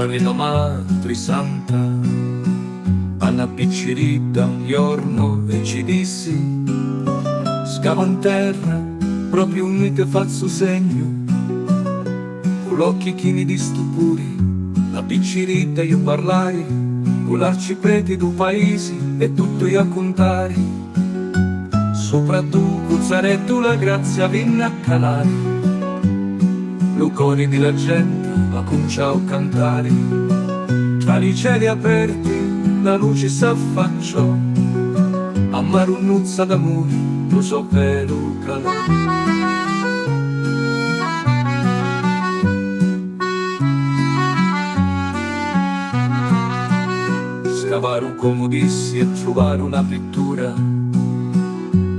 la rinomata santa Anna Piccirita un giorno e ci dissi: scava in terra proprio un che fa il suo segno, con l'occhi chini di stupuri la Piccirita io parlai, con l'arcipeti du paesi e tutto io a contare. Sopra tu Cuzzaretto la grazia vinne a calare, lo cori della gente a cominciare a cantare. Tra i cieli aperti la luce s'affacciò, a marunnuzza d'amore lo so vero calare. Scavarono comodissi e trovarono una pittura,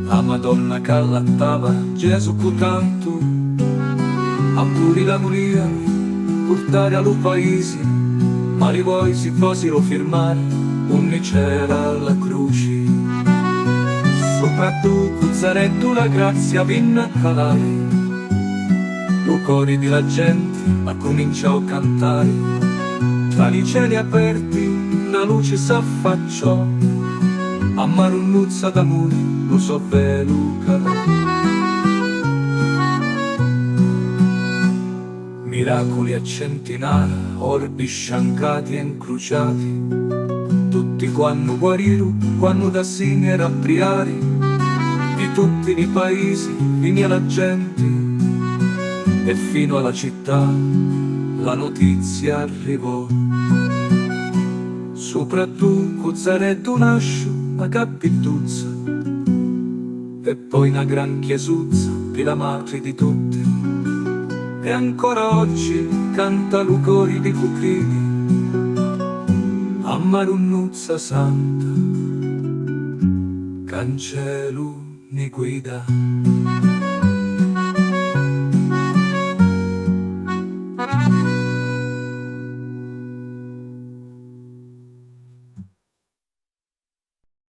la Madonna che allattava Gesù con tanto, a puri la moria portare allo paese, ma li voi si posero firmare, non c'era alla croce. Sopra tu Cuzzaretto la grazia vinne a calare, lo cori della gente ma cominciò a cantare. Tra i cieli aperti la luce s'affacciò, a marunnuzza d'amore lo so vero calare. Miracoli a centinaia, orbi sciancati e incrociati, tutti quando guarirono, quando da sine era priari, di tutti i paesi venia la gente, e fino alla città la notizia arrivò. Sopra tu Cuzzaretto nasce una cappituzza, e poi una gran chiesuzza per la madre di tutte, e ancora oggi canta lucori di cucrini, a marunnuzza santa, cancelu ni guida.